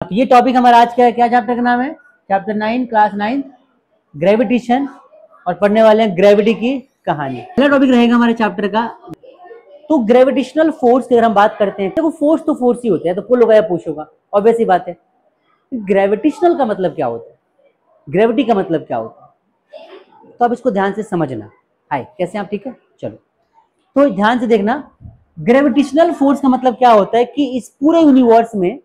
तो ये टॉपिक हमारा आज का है, क्या चैप्टर का नाम है? चैप्टर 9, क्लास 9, ग्रेविटेशन, और पढ़ने वाले हैं ग्रेविटी की कहानी। पहला टॉपिक रहेगा हमारे चैप्टर का। तो ग्रेविटेशनल फोर्स की अगर हम बात करते हैं, देखो फोर्स तो फोर्स ही होता है, तो पुल होगा या पुश होगा, ऑब्वियस सी बात है। ग्रेविटेशनल का मतलब क्या होता है, ग्रेविटी का मतलब क्या होता है, तो आप इसको ध्यान से समझना। हाय, कैसे आप? ठीक है, चलो तो ध्यान से देखना। ग्रेविटेशनल फोर्स का मतलब क्या होता है कि इस पूरे यूनिवर्स में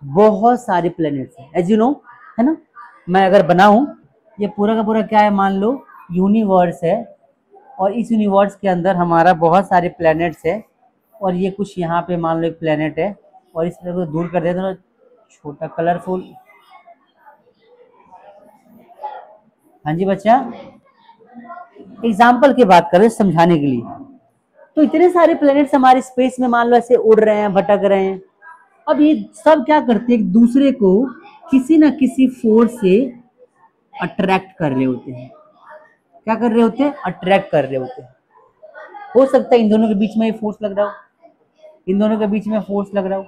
बहुत सारे प्लैनेट्स हैं, एज यू नो, है ना। मैं अगर बनाऊं, ये पूरा का पूरा क्या है, मान लो यूनिवर्स है, और इस यूनिवर्स के अंदर हमारा बहुत सारे प्लैनेट्स है, और ये कुछ यहाँ पे मान लो एक प्लैनेट है, और इस तरह को दूर कर देते हैं छोटा कलरफुल। हाँ जी बच्चा, एग्जाम्पल की बात करें समझाने के लिए, तो इतने सारे प्लैनेट्स हमारे स्पेस में मान लो ऐसे उड़ रहे हैं, भटक रहे हैं। अब ये सब क्या करते हैं, एक दूसरे को किसी ना किसी फोर्स से अट्रैक्ट कर रहे होते हैं। क्या कर रहे होते हैं? अट्रैक्ट कर रहे होते हैं। हो सकता है इन दोनों के बीच में फोर्स लग रहा हो, इन दोनों के बीच में फोर्स लग रहा हो,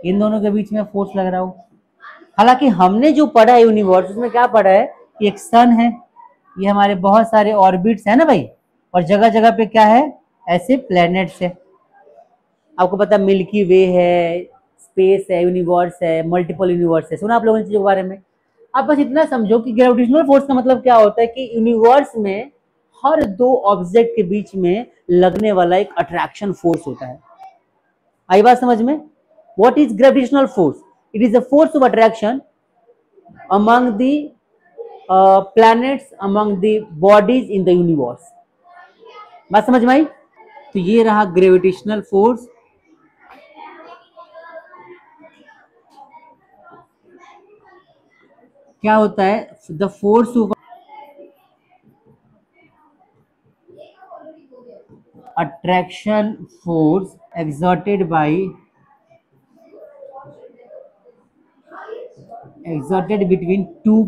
इन दोनों के बीच में फोर्स लग रहा हो। हालांकि हमने जो पढ़ा है यूनिवर्स, उसमें क्या पढ़ा है कि एक सन है, ये हमारे बहुत सारे ऑर्बिट्स है ना भाई, और जगह जगह पे क्या है, ऐसे प्लैनेट्स है। आपको पता मिल्की वे है, स्पेस है, यूनिवर्स है, मल्टीपल यूनिवर्स है, सुना आप लोगों ने चीजों के बारे में। आप बस इतना समझो कि ग्रेविटेशनल फोर्स का मतलब क्या होता है कि यूनिवर्स में हर दो ऑब्जेक्ट के बीच में लगने वाला एक अट्रैक्शन फोर्स होता है। आई बात समझ में? What is gravitational force? It is a force of attraction among the planets, among the bodies in the universe. बात समझ में आई? तो ये रहा ग्रेविटेशनल फोर्स। क्या होता है? The force of attraction force exerted between two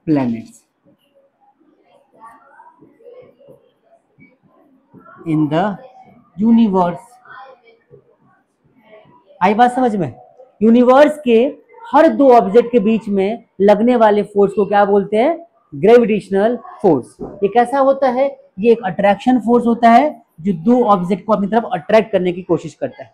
planets in the universe। आई बात समझ में? यूनिवर्स के हर दो ऑब्जेक्ट के बीच में लगने वाले फोर्स को क्या बोलते हैं? Gravitational force. ये कैसा होता है? ये एक अट्रैक्शन फोर्स होता है जो दो ऑब्जेक्ट को अपनी तरफ अट्रैक्ट करने की कोशिश करता है।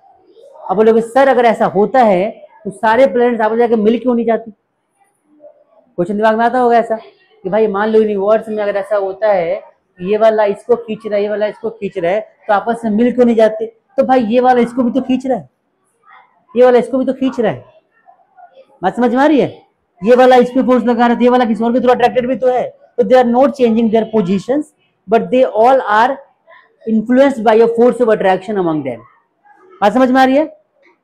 अब बोलोगे सर अगर ऐसा होता है तो सारे प्लैनेट्स आपस में जाकर मिल क्यों नहीं जाती? क्वेश्चन दिमाग में आता होगा ऐसा कि भाई मान लो यूनिवर्स में अगर ऐसा होता है, ये वाला इसको खींच रहा है, ये वाला इसको खींच रहा है, तो आपस में मिल क्यों नहीं जाते? तो भाई ये वाला इसको भी तो खींच रहा है, ये वाला इसको भी तो खींच रहा है। बात समझ में आ रही है? ये वाला इस पे फोर्स लगा रहा है, ये वाला किसी और के थ्रू अट्रैक्टेड भी तो है। तो they are not changing their positions, but they all are influenced by a force of attraction among them. बात समझ में आ रही है?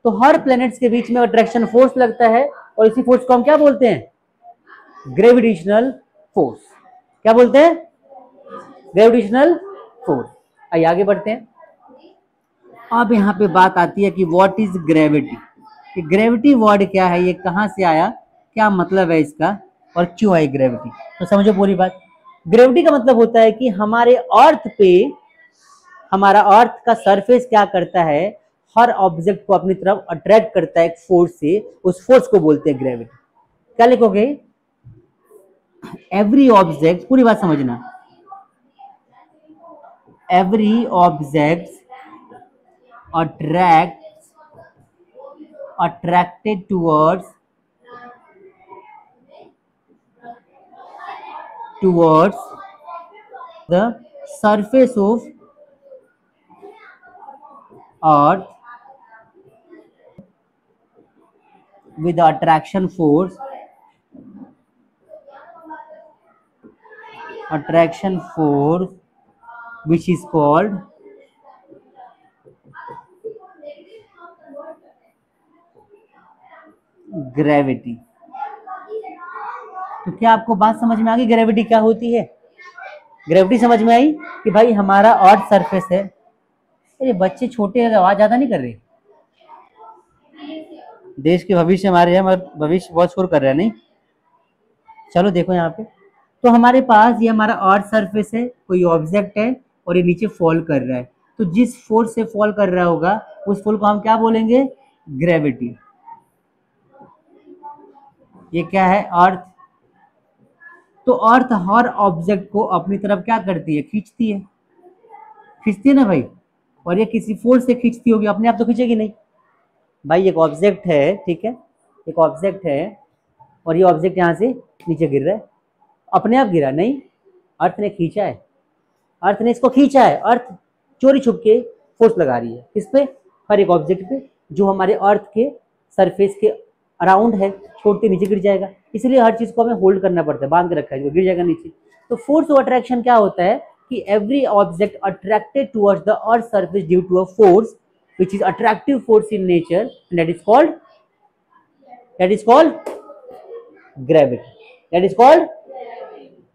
तो हर प्लैनेट्स के बीच में अट्रैक्शन फोर्स लगता है, और इसी फोर्स को हम क्या बोलते हैं? Gravitational force. क्या बोलते हैं? Gravitational force. आइए आगे बढ़ते हैं। अब यहाँ पे बात आती है कि व्हाट इज ग्रेविटी। कि ग्रेविटी वर्ड क्या है, ये कहाँ से आया, क्या मतलब है इसका, और क्यों आई ग्रेविटी। तो समझो पूरी बात। ग्रेविटी का मतलब होता है कि हमारे अर्थ पे, हमारा अर्थ का सरफेस क्या करता है, हर ऑब्जेक्ट को अपनी तरफ अट्रैक्ट करता है एक फोर्स से, उस फोर्स को बोलते हैं ग्रेविटी। क्या लिखोगे? एवरी ऑब्जेक्ट, पूरी बात समझना, every object attracted towards the surface of earth with the attraction force which is called gravity. तो क्या आपको बात समझ में आ गई ग्रेविटी क्या होती है? ग्रेविटी समझ में आई कि भाई हमारा अर्थ सरफेस है। ये बच्चे छोटे हैं, आवाज ज्यादा नहीं कर रहे? देश के भविष्य हमारे हैं, मगर भविष्य बहुत शोर कर रहा है नहीं। चलो देखो यहाँ पे, तो हमारे पास ये हमारा अर्थ सरफेस है, कोई ऑब्जेक्ट है, और ये नीचे फॉल कर रहा है। तो जिस फोर्स से फॉल कर रहा होगा उस फोर्स को हम क्या बोलेंगे? ग्रेविटी। ये क्या है? अर्थ। तो अर्थ हर ऑब्जेक्ट को अपनी तरफ क्या करती है? खींचती है, खींचती है ना भाई। और ये किसी फोर्स से खींचती होगी, अपने आप तो खींचेगी नहीं भाई। एक ऑब्जेक्ट है, ठीक है, एक ऑब्जेक्ट है और ये ऑब्जेक्ट यहाँ से नीचे गिर रहा है, अपने आप गिरा नहीं, अर्थ ने खींचा है, अर्थ ने इसको खींचा है। अर्थ चोरी छुप के फोर्स लगा रही है किस पे? हर एक ऑब्जेक्ट पे जो हमारे अर्थ के सरफेस के अराउंड है, छोड़ते नीचे गिर जाएगा। इसलिए हर चीज को हमें होल्ड करना पड़ता है, बांध के रखा है, जो गिर जाएगा नीचे। तो फोर्स ऑफ अट्रैक्शन क्या होता है कि every object attracted towards the earth surface due to a force which is attractive force in nature, and that is called gravity. That is called,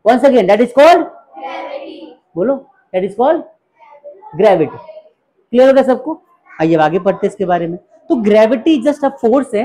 once again, that is called बोलो, that is called gravity. Clear हो गया सबको? आइए आगे पढ़ते हैं इसके बारे में। तो ग्रेविटी जस्ट अ फोर्स है